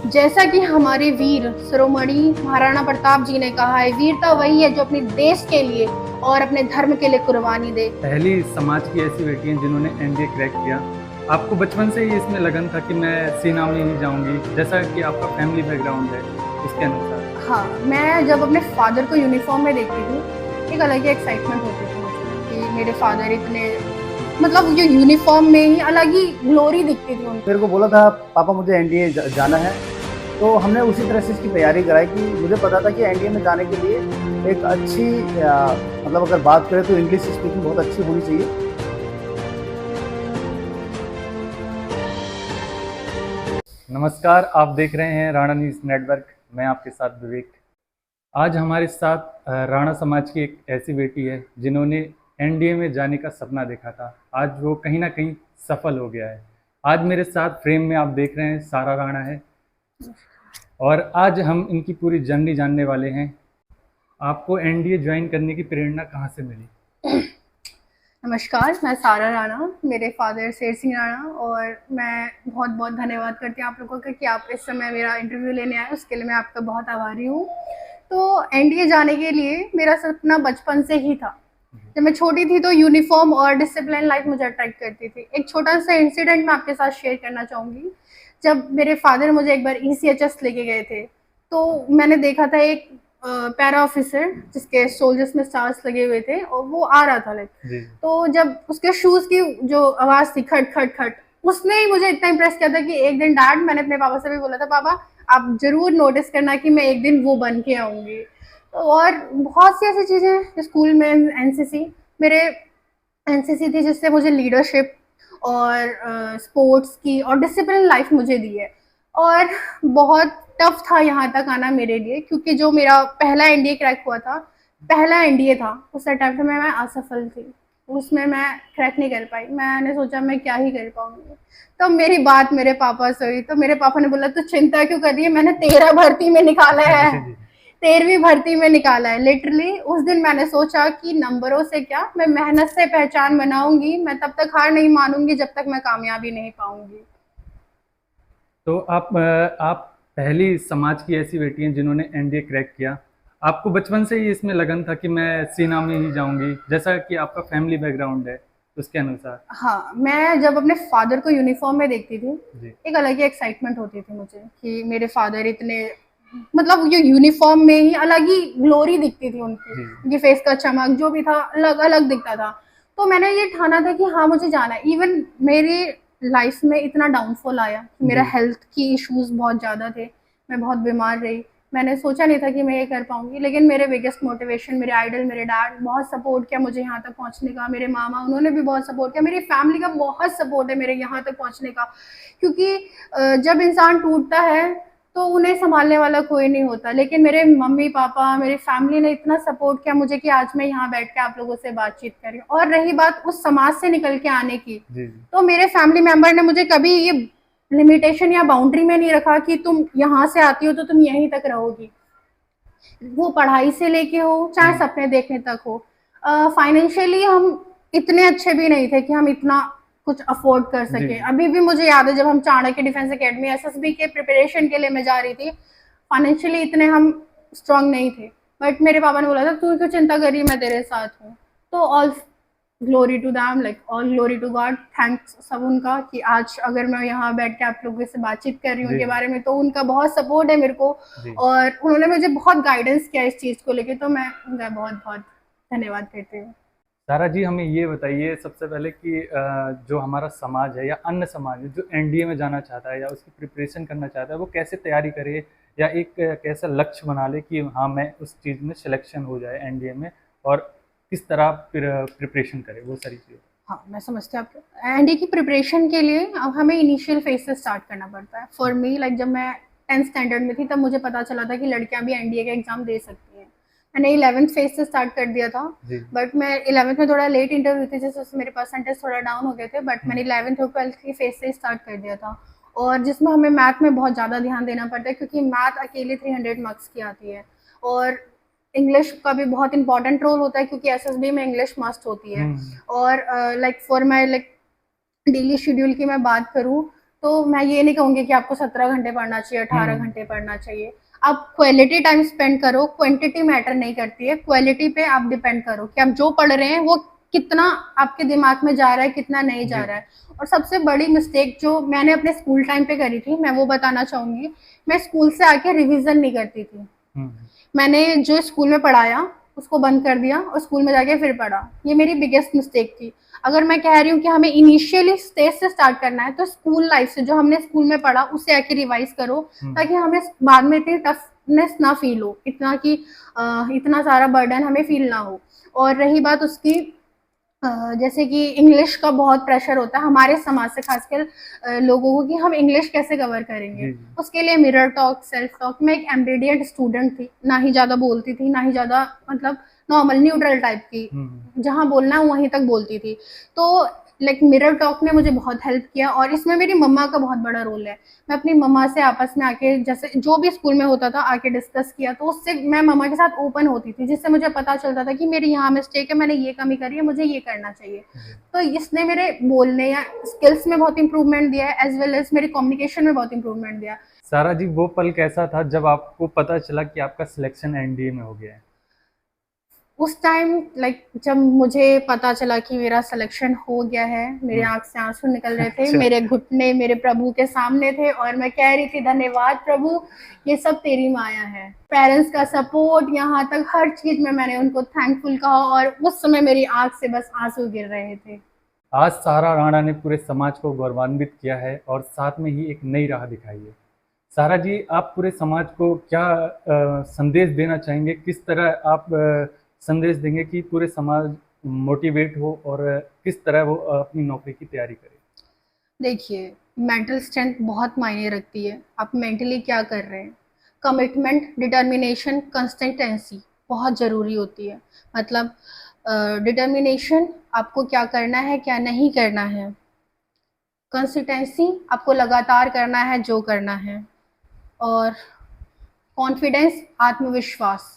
जैसा कि हमारे वीर शिरोमणि महाराणा प्रताप जी ने कहा है, वीरता वही है जो अपने देश के लिए और अपने धर्म के लिए कुर्बानी दे। पहली समाज की ऐसी बेटी हैं जिन्होंने एनडीए क्रैक किया। आपको बचपन से ही इसमें लगन था कि मैं सेना में ही जाऊंगी, जैसा कि आपका फैमिली बैकग्राउंड है इसके अनुसार? हाँ, मैं जब अपने फादर को यूनिफॉर्म में देखती थी, एक अलग ही एक्साइटमेंट होती थी मुझे कि मेरे फादर इतने, मतलब जो यूनिफॉर्म में ही अलग ही ग्लोरी दिखती थी उनको। मेरे को बोला था पापा मुझे एनडीए जाना है, तो हमने उसी तरह से इसकी तैयारी कराई कि मुझे पता था कि एनडीए में जाने के लिए एक अच्छी मतलब अगर बात करें तो इंग्लिश स्पीकिंग बहुत अच्छी होनी चाहिए। नमस्कार, आप देख रहे हैं राणा न्यूज़ नेटवर्क। मैं आपके साथ विवेक। आज हमारे साथ राणा समाज की एक ऐसी बेटी है जिन्होंने एनडीए में जाने का सपना देखा था। आज वो कहीं ना कहीं सफल हो गया है। आज मेरे साथ फ्रेम में आप देख रहे हैं सारा राणा है, और आज हम इनकी पूरी जर्नी जानने वाले हैं। आपको एनडीए ज्वाइन करने की प्रेरणा कहाँ से मिली? नमस्कार, मैं सारा राणा, मेरे फादर शेर सिंह राणा, और मैं बहुत बहुत धन्यवाद करती हूँ आप लोगों का कि आप इस समय मेरा इंटरव्यू लेने आए, उसके लिए मैं आपका बहुत आभारी हूँ। तो एनडीए जाने के लिए मेरा सपना बचपन से ही था। जब मैं छोटी थी तो यूनिफॉर्म और डिसिप्लिन लाइफ मुझे अट्रैक्ट करती थी। एक छोटा सा इंसिडेंट मैं आपके साथ शेयर करना चाहूँगी। जब मेरे फादर मुझे एक बार ईसीएचएस लेके गए थे, तो मैंने देखा था एक पैरा ऑफिसर जिसके सोल्जर्स में स्टार्स लगे हुए थे, और वो आ रहा था लाइक। तो जब उसके शूज की जो आवाज थी, खट खट खट, उसने ही मुझे इतना इम्प्रेस किया था कि एक दिन डैड, मैंने अपने पापा से भी बोला था, पापा आप जरूर नोटिस करना कि मैं एक दिन वो बन के आऊंगी। तो और बहुत सी ऐसी चीजें स्कूल में, एनसीसी, मेरे एनसीसी थी जिससे मुझे लीडरशिप और स्पोर्ट्स की और डिसिप्लिन लाइफ मुझे दी है। और बहुत टफ था यहाँ तक आना मेरे लिए, क्योंकि जो मेरा पहला एनडीए क्रैक हुआ था, पहला एनडीए था, उस अटेम्प्ट में मैं असफल थी। उसमें मैं क्रैक नहीं कर पाई। मैंने सोचा मैं क्या ही कर पाऊंगी। तो मेरी बात मेरे पापा से हुई, तो मेरे पापा ने बोला तू चिंता क्यों कर रही है, मैंने 13 भर्ती में निकाला है, 13वीं भर्ती में निकाला है लिटरली। उस दिन मैंने सोचा कि नंबरों से क्या, मैं मेहनत से पहचान बनाऊंगी, मैं तब तक हार नहीं मानूंगी जब तक मैं कामयाबी नहीं पाऊंगी। तो आप पहली समाज की ऐसी बेटी हैं जिन्होंने एनडीए क्रैक किया। आपको बचपन से ही इसमें लगन था कि मैं सेना में ही जाऊंगी, जैसा कि आपका फैमिली बैकग्राउंड है उसके अनुसार? हाँ, मैं जब अपने फादर को यूनिफॉर्म में देखती थी, जी। एक अलग ही एक्साइटमेंट होती थी मुझे कि मेरे फादर इतने, मतलब जो यूनिफॉर्म में ही अलग ही ग्लोरी दिखती थी उनकी, उनकी फेस का चमक जो भी था अलग अलग दिखता था। तो मैंने ये ठाना था कि हाँ मुझे जाना है। इवन मेरी लाइफ में इतना डाउनफॉल आया कि मेरा हेल्थ की इश्यूज बहुत ज़्यादा थे, मैं बहुत बीमार रही, मैंने सोचा नहीं था कि मैं ये कर पाऊंगी। लेकिन मेरे बिगेस्ट मोटिवेशन मेरे आइडल, मेरे डैड, बहुत सपोर्ट किया मुझे यहाँ तक पहुँचने का। मेरे मामा, उन्होंने भी बहुत सपोर्ट किया। मेरी फैमिली का बहुत सपोर्ट है मेरे यहाँ तक पहुँचने का, क्योंकि जब इंसान टूटता है तो उन्हें संभालने वाला कोई नहीं होता। लेकिन मेरे मम्मी पापा, मेरी फैमिली ने इतना सपोर्ट किया मुझे कि आज मैं यहाँ बैठ के आप लोगों से बातचीत कर रही हूँ। और रही बात उस समाज से निकल के आने की, तो मेरे फैमिली मेंबर ने मुझे कभी ये लिमिटेशन या बाउंड्री में नहीं रखा कि तुम यहाँ से आती हो तो तुम यहीं तक रहोगी। वो पढ़ाई से लेके हो, चाहे सपने देखने तक हो। फाइनेंशियली हम इतने अच्छे भी नहीं थे कि हम इतना कुछ अफोर्ड कर सके। अभी भी मुझे याद है जब हम चाणक्य डिफेंस एकेडमी एसएसबी के प्रिपरेशन के लिए मैं जा रही थी, फाइनेंशियली इतने हम स्ट्रांग नहीं थे, बट मेरे पापा ने बोला था तू क्यों चिंता कर रही है, मैं तेरे साथ हूँ। तो all glory to them, like all glory to God, thanks सब उनका कि आज अगर मैं यहाँ बैठ के आप लोगों से बातचीत कर रही हूँ उनके बारे में, तो उनका बहुत सपोर्ट है मेरे को, और उन्होंने मुझे बहुत गाइडेंस किया इस चीज़ को लेके। तो मैं उनका बहुत बहुत धन्यवाद करती हूँ। सारा जी, हमें ये बताइए सबसे पहले कि जो हमारा समाज है या अन्य समाज है जो एनडीए में जाना चाहता है या उसकी प्रिपरेशन करना चाहता है, वो कैसे तैयारी करे या एक कैसा लक्ष्य बना ले कि हाँ मैं उस चीज़ में सिलेक्शन हो जाए एनडीए में, और किस तरह प्रिपरेशन करे, वो सारी चीज़ें? हाँ, मैं समझती हूँ आपको। एनडीए की प्रिपरेशन के लिए अब हमें इनिशियल फेज से स्टार्ट करना पड़ता है। फॉर मी, लाइक जब मैं 10th स्टैंडर्ड में थी तब मुझे पता चला था कि लड़कियां भी एनडीए का एग्जाम दे सकती हैं। मैंने 11th फेज से स्टार्ट कर दिया था, बट मैं 11th में थोड़ा लेट इंटर हुई थी, जैसे मेरे परसेंटेज थोड़ा डाउन हो गए थे, बट मैंने 11th और 12th की फेज से स्टार्ट कर दिया था। और जिसमें हमें मैथ में बहुत ज़्यादा ध्यान देना पड़ता है, क्योंकि मैथ अकेले 300 मार्क्स की आती है, और इंग्लिश का भी बहुत इंपॉर्टेंट रोल होता है क्योंकि एसएसबी में इंग्लिश मस्ट होती है। और like for my like daily schedule की मैं बात करूँ तो मैं ये नहीं कहूँगी कि आपको 17 घंटे पढ़ना चाहिए, 18 हम्म। घंटे पढ़ना चाहिए। आप क्वालिटी टाइम स्पेंड करो, क्वांटिटी मैटर नहीं करती है, क्वालिटी पे आप डिपेंड करो कि आप जो पढ़ रहे हैं वो कितना आपके दिमाग में जा रहा है, कितना नहीं जा जी। रहा है। और सबसे बड़ी मिस्टेक जो मैंने अपने स्कूल टाइम पे करी थी, मैं वो बताना चाहूँगी। मैं स्कूल से आके रिवीजन नहीं करती थी। हम्म। मैंने जो स्कूल में पढ़ाया उसको बंद कर दिया और स्कूल में जाके फिर पढ़ा। ये मेरी बिगेस्ट मिस्टेक थी। अगर मैं कह रही हूँ कि हमें इनिशियली स्टेज से स्टार्ट करना है तो स्कूल लाइफ से जो हमने स्कूल में पढ़ा उससे आके रिवाइज करो, ताकि हमें बाद में इतनी टफनेस ना फील हो, इतना कि इतना सारा बर्डन हमें फील ना हो। और रही बात उसकी, जैसे कि इंग्लिश का बहुत प्रेशर होता है हमारे समाज से, खासकर लोगों को, कि हम इंग्लिश कैसे कवर करेंगे। जी जी। उसके लिए मिरर टॉक, सेल्फ टॉक। मैं एक एम्बिडिएंट स्टूडेंट थी, ना ही ज़्यादा बोलती थी, ना ही ज़्यादा, मतलब नॉर्मल न्यूट्रल टाइप की, जहाँ बोलना है वहीं तक बोलती थी। तो लाइक मिरर टॉक ने मुझे बहुत हेल्प किया, और इसमें मेरी मम्मा का बहुत बड़ा रोल है। मैं अपनी मम्मा से आपस में आके, जैसे जो भी स्कूल में होता था, आके डिस्कस किया, तो उससे मैं मम्मा के साथ ओपन होती थी, जिससे मुझे पता चलता था कि मेरी यहाँ मिस्टेक है, मैंने ये कमी करी है, मुझे ये करना चाहिए। तो इसने मेरे बोलने या स्किल्स में बहुत इंप्रूवमेंट दिया है, एज वेल एज मेरी कम्युनिकेशन में बहुत इंप्रूवमेंट दिया। सारा जी, वो पल कैसा था जब आपको पता चला कि आपका सिलेक्शन एनडीए में हो गया है? उस टाइम लाइक जब मुझे पता चला कि मेरा सिलेक्शन हो गया है, मेरे आंख से आंसू निकल रहे थे, अच्छा। मेरे घुटने मेरे प्रभु के सामने थे, और मैं कह रही थी, धन्यवाद प्रभु, ये सब तेरी माया है। पेरेंट्स का सपोर्ट, यहाँ तक हर चीज में मैंने उनको थैंकफुल कहा, और उस समय मेरी आंख से बस आंसू गिर रहे थे। आज सारा राणा ने पूरे समाज को गौरवान्वित किया है और साथ में ही एक नई राह दिखाई है। सारा जी, आप पूरे समाज को क्या संदेश देना चाहेंगे? किस तरह आप संदेश देंगे कि पूरे समाज मोटिवेट हो और किस तरह वो अपनी नौकरी की तैयारी करे? देखिए, मेंटल स्ट्रेंथ बहुत मायने रखती है, आप मेंटली क्या कर रहे हैं। कमिटमेंट, डिटर्मिनेशन, कंसिस्टेंसी बहुत ज़रूरी होती है। मतलब डिटर्मिनेशन, आपको क्या करना है, क्या नहीं करना है। कंसिस्टेंसी, आपको लगातार करना है जो करना है। और कॉन्फिडेंस, आत्मविश्वास,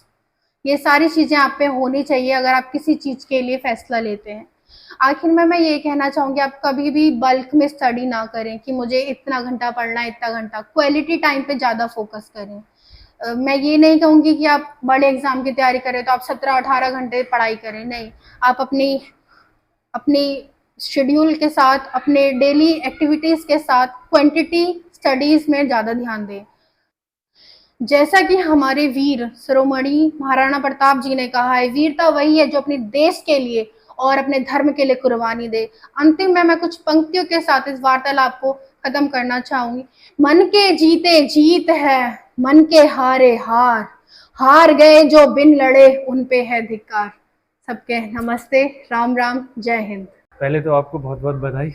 ये सारी चीज़ें आप पे होनी चाहिए अगर आप किसी चीज़ के लिए फैसला लेते हैं। आखिर में मैं ये कहना चाहूँगी, आप कभी भी बल्क में स्टडी ना करें कि मुझे इतना घंटा पढ़ना है, इतना घंटा। क्वालिटी टाइम पे ज़्यादा फोकस करें। मैं ये नहीं कहूँगी कि आप बड़े एग्जाम की तैयारी करें तो आप 17-18 घंटे पढ़ाई करें, नहीं। आप अपनी अपनी शेड्यूल के साथ, अपने डेली एक्टिविटीज़ के साथ क्वांटिटी स्टडीज़ में ज़्यादा ध्यान दें। जैसा कि हमारे वीर शिरोमणि महाराणा प्रताप जी ने कहा है, वीरता वही है जो अपने देश के लिए और अपने धर्म के लिए कुर्बानी दे। अंतिम में मैं कुछ पंक्तियों के साथ इस वार्तालाप को खत्म करना चाहूंगी। मन के जीते जीत है, मन के हारे हार, हार गए जो बिन लड़े उन पे है धिक्कार। सबके नमस्ते, राम राम, जय हिंद। पहले तो आपको बहुत बहुत बधाई।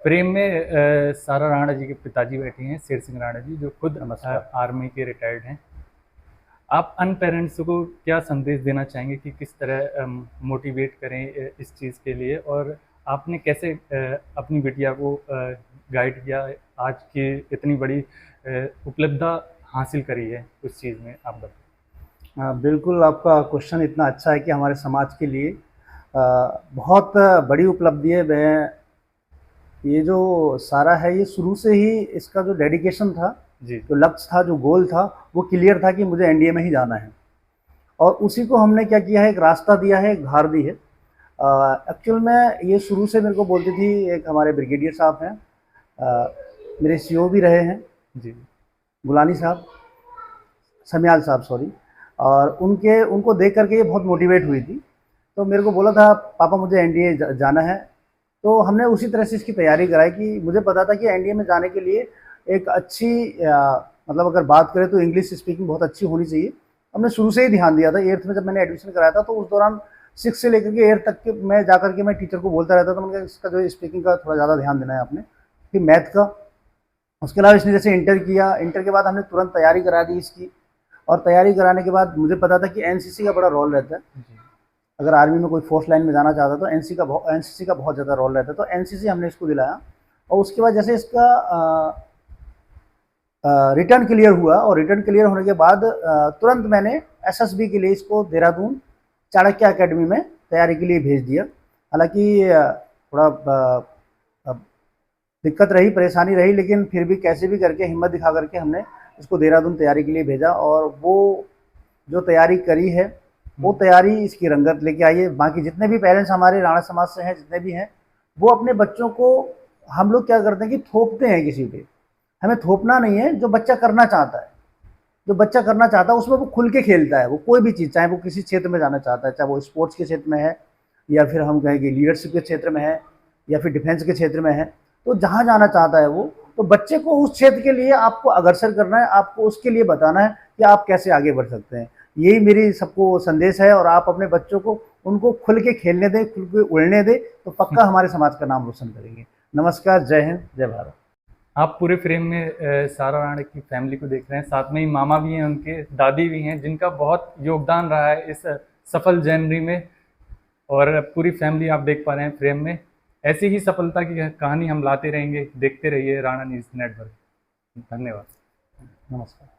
प्रेम में सारा राणा जी के पिताजी बैठे हैं, शेर सिंह राणा जी, जो खुद आर्मी के रिटायर्ड हैं। आप अन पेरेंट्स को क्या संदेश देना चाहेंगे कि किस तरह मोटिवेट करें इस चीज़ के लिए, और आपने कैसे अपनी बिटिया को गाइड किया, आज की इतनी बड़ी उपलब्धि हासिल करी है उस चीज़ में, आप बताएं। बिल्कुल, आपका क्वेश्चन इतना अच्छा है कि हमारे समाज के लिए बहुत बड़ी उपलब्धि है। मैं ये जो सारा है, ये शुरू से ही इसका जो डेडिकेशन था, जी। जो लक्ष्य था, जो गोल था, वो क्लियर था कि मुझे एनडीए में ही जाना है। और उसी को हमने क्या किया है, एक रास्ता दिया है, एक धार दी है। एक्चुअल में ये शुरू से मेरे को बोलती थी, एक हमारे ब्रिगेडियर साहब हैं, मेरे सीओ भी रहे हैं जी, गुलानी साहब, समियाल साहब सॉरी। और उनको देख करके ये बहुत मोटिवेट हुई थी। तो मेरे को बोला था, पापा मुझे एनडीए जाना है। तो हमने उसी तरह से इसकी तैयारी कराई कि मुझे पता था कि एनडीए में जाने के लिए एक अच्छी मतलब अगर बात करें तो इंग्लिश स्पीकिंग बहुत अच्छी होनी चाहिए। हमने शुरू से ही ध्यान दिया था। 8th में जब मैंने एडमिशन कराया था तो उस दौरान 6 से लेकर के 8th तक के मैं जाकर के मैं टीचर को बोलता रहता था, मैंने कहा इसका जो स्पीकिंग का थोड़ा ज़्यादा ध्यान देना है आपने, फिर मैथ का। उसके अलावा इसने जैसे इंटर किया, इंटर के बाद हमने तुरंत तैयारी करा दी इसकी। और तैयारी कराने के बाद मुझे पता था कि एनसीसी का बड़ा रोल रहता है। अगर आर्मी में कोई फोर्स लाइन में जाना चाहता तो एनसीसी का बहुत ज़्यादा रोल रहता है। तो एनसीसी हमने इसको दिलाया। और उसके बाद जैसे इसका रिटर्न क्लियर हुआ, और रिटर्न क्लियर होने के बाद तुरंत मैंने एसएसबी के लिए इसको देहरादून चाणक्य एकेडमी में तैयारी के लिए भेज दिया। हालांकि थोड़ा दिक्कत रही, परेशानी रही, लेकिन फिर भी कैसे भी करके हिम्मत दिखा करके हमने इसको देहरादून तैयारी के लिए भेजा। और वो जो तैयारी करी है वो तैयारी इसकी रंगत लेके आई है। बाकी जितने भी पेरेंट्स हमारे राणा समाज से हैं, जितने भी हैं, वो अपने बच्चों को, हम लोग क्या करते हैं कि थोपते हैं किसी पे। हमें थोपना नहीं है, जो बच्चा करना चाहता है, जो बच्चा करना चाहता है उसमें वो खुल के खेलता है। वो कोई भी चीज़, चाहे वो किसी क्षेत्र में जाना चाहता है, चाहे वो स्पोर्ट्स के क्षेत्र में है, या फिर हम कहें कि लीडरशिप के क्षेत्र में है, या फिर डिफेंस के क्षेत्र में है, तो जहाँ जाना चाहता है वो, तो बच्चे को उस क्षेत्र के लिए आपको अग्रसर करना है, आपको उसके लिए बताना है कि आप कैसे आगे बढ़ सकते हैं। यही मेरी सबको संदेश है। और आप अपने बच्चों को, उनको खुल के खेलने दें, खुल के उड़ने दें, तो पक्का हमारे समाज का नाम रोशन करेंगे। नमस्कार, जय हिंद, जय भारत। आप पूरे फ्रेम में सारा राणा की फैमिली को देख रहे हैं, साथ में ही मामा भी हैं, उनके दादी भी हैं, जिनका बहुत योगदान रहा है इस सफल जर्नी में। और पूरी फैमिली आप देख पा रहे हैं फ्रेम में। ऐसी ही सफलता की कहानी हम लाते रहेंगे। देखते रहिए राणा न्यूज़ नेटवर्क। धन्यवाद। नमस्कार।